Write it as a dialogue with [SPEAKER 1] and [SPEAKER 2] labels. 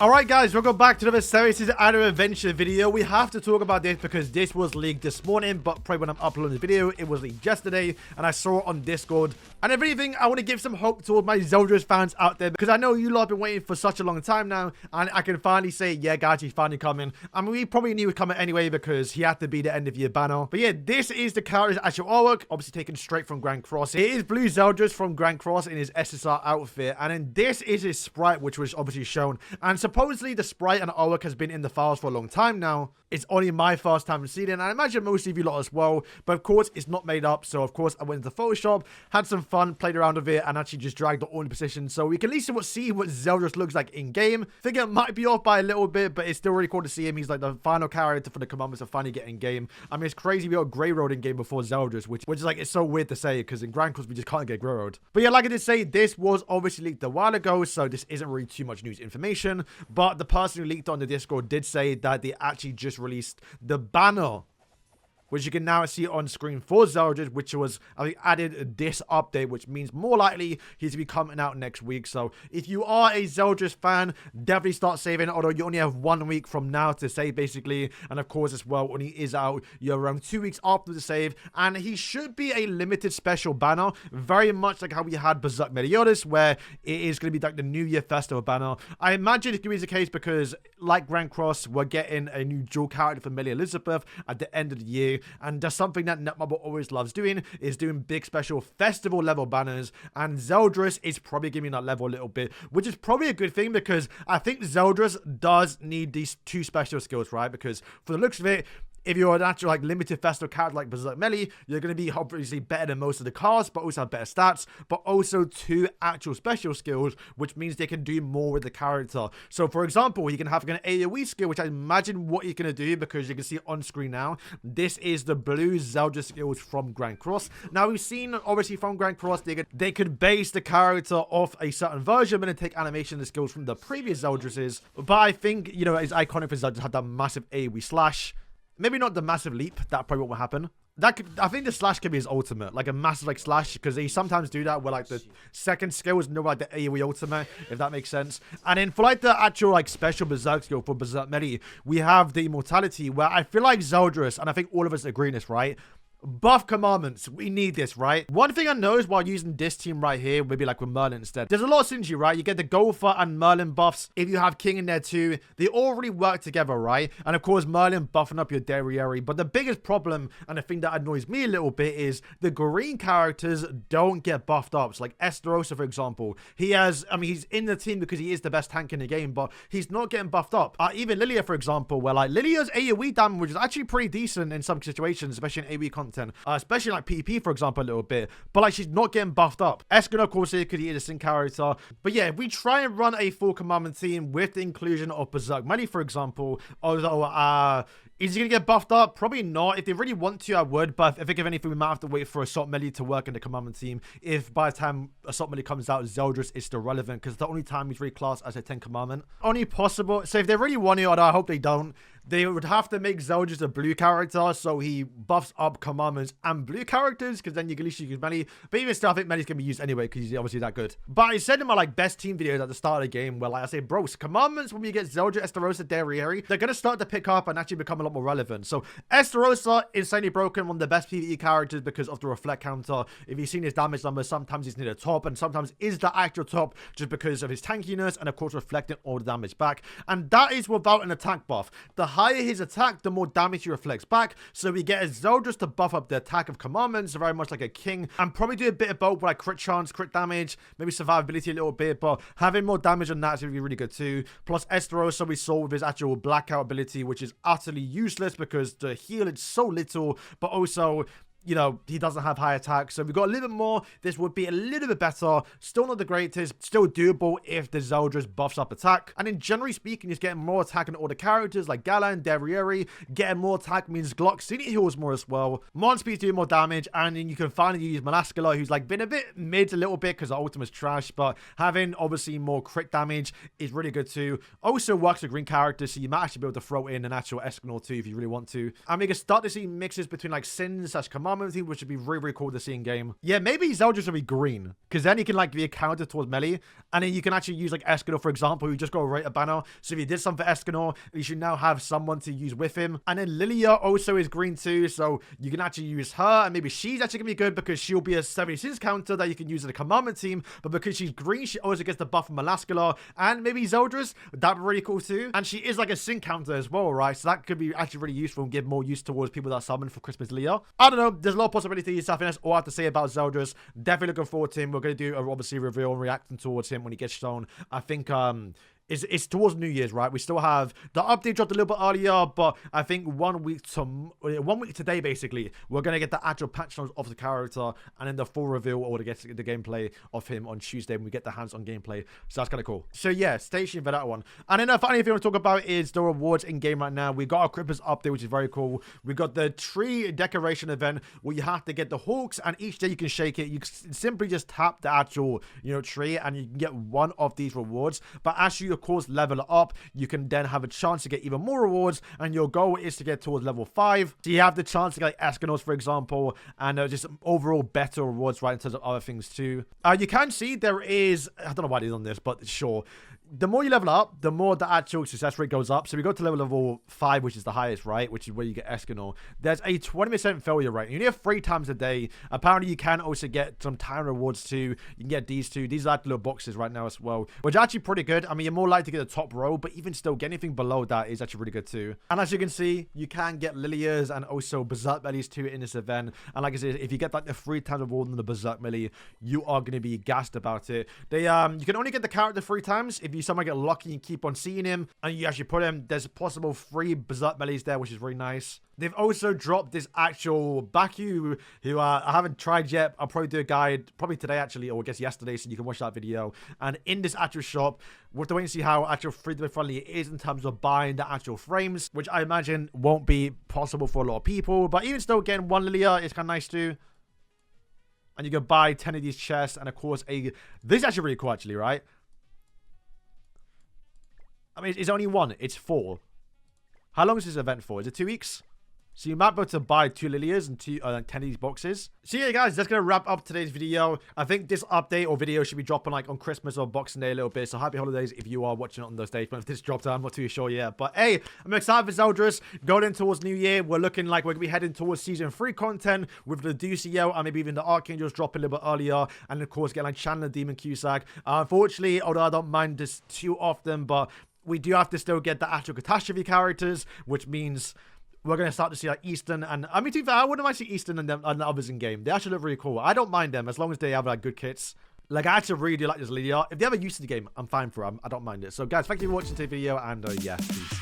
[SPEAKER 1] Alright guys, welcome back to another series and adventure video. We have to talk about this because this was leaked this morning, but probably when I'm uploading the video, it was leaked yesterday, and I saw it on Discord. And if anything, I want to give some hope to all my ZELDRIS fans out there, because I know you lot have been waiting for such a long time now, and I can finally say, yeah guys, he's finally coming. I mean, we probably knew he was coming anyway, because he had to be the end of year banner. But yeah, this is the character's actual artwork, obviously taken straight from Grand Cross. It is Blue ZELDRIS from Grand Cross in his SSR outfit, and then this is his sprite, which was obviously shown. And supposedly the sprite and artwork has been in the files for a long time now. It's only my first time seeing it, and I imagine most of you lot as well. But of course, it's not made up. So of course, I went into Photoshop, had some fun, played around with it, and actually just dragged it all in position. So we can at least see what ZELDRIS looks like in game. Figure it might be off by a little bit, but it's still really cool to see him. He's like the final character for the commandments to finally get in game. I mean, it's crazy we got Grey Road in game before ZELDRIS, which is like, it's so weird to say because in Grand Cross we just can't get Grey Road. But yeah, like I did say, this was obviously leaked a while ago, so this isn't really too much news information. But the person who leaked on the Discord did say that they actually just released the banner, which you can now see on screen for ZELDRIS, which was added this update, which means more likely he's to be coming out next week. So if you are a ZELDRIS fan, definitely start saving, although you only have 1 week from now to save basically. And of course as well, when he is out, you're around 2 weeks after the save, and he should be a limited special banner, very much like how we had Berserk Meliodas, where it is going to be like the New Year Festival banner. I imagine it's going to be the case because like Grand Cross, we're getting a new dual character for Millie Elizabeth at the end of the year. And just something that Netmarble always loves doing is doing big special festival level banners, and ZELDRIS is probably giving that level a little bit, which is probably a good thing because I think ZELDRIS does need these 2 special skills, right? Because for the looks of it, if you're an actual like limited festival character like Berserk Melee, you're going to be obviously better than most of the cars, but also have better stats, but also 2 actual special skills, which means they can do more with the character. So for example, you can have an AoE skill, which I imagine what you're going to do, because you can see on screen now, this is the blue ZELDRIS skills from Grand Cross. Now we've seen obviously from Grand Cross, they could base the character off a certain version and then take animation and skills from the previous ZELDRIS's, but I think, you know, it's iconic for ZELDRIS had that massive AoE slash. Maybe not the massive leap, that probably won't happen. That could, I think the slash could be his ultimate, like a massive like slash, because they sometimes do that where like the second skill is no like the AoE ultimate, if that makes sense. And then for like the actual like special Berserk skill for Berserk Melee, we have the Immortality, where I feel like ZELDRIS, and I think all of us agree on this, right? Buff commandments, we need this, right? One thing I noticed while using this team right here, maybe like with Merlin instead, there's a lot of synergy, right? You get the Gopher and Merlin buffs. If you have King in there too, they all really work together, right? And of course, Merlin buffing up your Derriere. But the biggest problem, and the thing that annoys me a little bit, is the green characters don't get buffed up. So like Esterosa, for example, he has, I mean, he's in the team because he is the best tank in the game, but he's not getting buffed up. Even Lilia, for example, where like Lilia's AoE damage is actually pretty decent in some situations, especially in AoE content. Especially like PP, for example, a little bit, but like she's not getting buffed up. Eskin, of course, because he is a sync character. But yeah, if we try and run a full commandment team with the inclusion of Berserk Melee, for example, although is he going to get buffed up? Probably not. If they really want to, I would. But I think if anything, we might have to wait for Assault Melee to work in the commandment team. If by the time Assault Melee comes out, ZELDRIS is still relevant, because the only time he's really classed as a 10 commandment. Only possible. So if they really want to, although I hope they don't, they would have to make ZELDRIS a blue character, so he buffs up commandments and blue characters, because then you can at least use Melee. But even still, I think Melee's going to be used anyway, because he's obviously that good. But I said in my like best team videos at the start of the game, where like I say, bro, commandments when you get ZELDRIS, Esterosa, Derriere, they're going to start to pick up and actually become a lot more relevant. So Esterosa, insanely broken, one of the best PvE characters because of the reflect counter. If you've seen his damage numbers, sometimes he's near the top, and sometimes is the actual top just because of his tankiness, and of course reflecting all the damage back. And that is without an attack buff. The higher his attack, the more damage he reflects back. So we get a ZELDRIS to buff up the attack of commandments, very much like a king, and probably do a bit of both, like crit chance, crit damage, maybe survivability a little bit, but having more damage on that is going to be really good too. Plus Esterosa, we saw with his actual blackout ability, which is utterly useless because the heal is so little, but also, you know, he doesn't have high attack. So if we got a little bit more, this would be a little bit better. Still not the greatest, still doable if the ZELDRIS buffs up attack. And then generally speaking, he's getting more attack on all the characters like Gala and Derriere. Getting more attack means Glock City heals more as well. Mon speed's doing more damage, and then you can finally use Malaskala, who's like been a bit mid a little bit because the ultimate's trash, but having obviously more crit damage is really good too. Also works with green characters, so you might actually be able to throw in an actual Escanor too if you really want to. And we can start to see mixes between like Sin / Command common team, which would be really, really cool to see in game. Yeah, maybe ZELDRIS will be green, because then he can like be a counter towards melee, and then you can actually use like Escanor, for example, you just go right a banner. So if you did something for Escanor, you should now have someone to use with him. And then Lilia also is green too, so you can actually use her, and maybe she's actually gonna be good because she'll be a 76 counter that you can use in the commandment team, but because she's green, she also gets the buff from Melascular, and maybe ZELDRIS, that'd be really cool too. And she is like a sync counter as well, right? So that could be actually really useful and give more use towards people that summon for Christmas Leah. I don't know, there's a lot of possibilities. I think that's all I have to say about ZELDRIS. Definitely looking forward to him. We're going to do a obviously reveal and reacting towards him when he gets shown. I think it's towards New Year's, right? We still have the update dropped a little bit earlier, but I think 1 week today, basically, we're gonna get the actual patch notes of the character, and then the full reveal or the gameplay of him on Tuesday when we get the hands-on gameplay. So that's kind of cool. So yeah, stay tuned for that one. And then the final thing I want to talk about is the rewards in game right now. We got our Christmas update, which is very cool. We got the tree decoration event where you have to get the hawks, and each day you can shake it. You simply just tap the actual tree, and you can get one of these rewards. But as you of course level it up, you can then have a chance to get even more rewards, and your goal is to get towards level 5. So you have the chance to get like Escanors, for example, and just overall better rewards, right, in terms of other things too. You can see there is, I don't know why it is on this, but sure, the more you level up, the more the actual success rate goes up. So we go to level 5, which is the highest, right? Which is where you get Escanor. There's a 20% failure rate. You only have 3 times a day. Apparently, you can also get some time rewards too. You can get these two. These are like little boxes right now as well, which are actually pretty good. I mean, you're more likely to get the top row, but even still, get anything below that is actually really good too. And as you can see, you can get Lilias and also Berserk Bellies too in this event. And like I said, if you get like the 3 times reward on the Berserk Belly, you are going to be gassed about it. You can only get the character 3 times. If you somehow get lucky and keep on seeing him and you actually put him, there's a possible 3 Berserk Bellies there, which is really nice. They've also dropped this actual Baku, who I haven't tried yet. I'll probably do a guide probably today actually, or I guess yesterday, so you can watch that video. And in this actual shop, we'll have to wait and see how actual free-to-play friendly it is in terms of buying the actual frames, which I imagine won't be possible for a lot of people. But even still, again, 1 Lilia is kind of nice too. And you can buy 10 of these chests, and of course this is actually really cool actually, right? I mean, it's only 1. It's 4. How long is this event for? Is it 2 weeks? So you might be able to buy 2 Lilias and 10 of these boxes. So yeah, guys, that's going to wrap up today's video. I think this update or video should be dropping like on Christmas or Boxing Day a little bit. So happy holidays if you are watching it on those days. But if this dropped, I'm not too sure yet. But hey, I'm excited for ZELDRIS. Going in towards New Year, we're looking like we're going to be heading towards Season 3 content with the Duciel and maybe even the Archangels dropping a little bit earlier. And of course, get like Chandler, Demon Cusack. Unfortunately, although I don't mind this too often, but we do have to still get the actual Catastrophe characters, which means we're going to start to see like Eastern, and I mean, to be fair, I wouldn't mind see Eastern and the others in game. They actually look really cool. I don't mind them as long as they have like good kits. Like, I actually really do like this Lydia. If they have a use in the game, I'm fine for them. I don't mind it. So guys, thank you for watching today's video, and yeah, peace.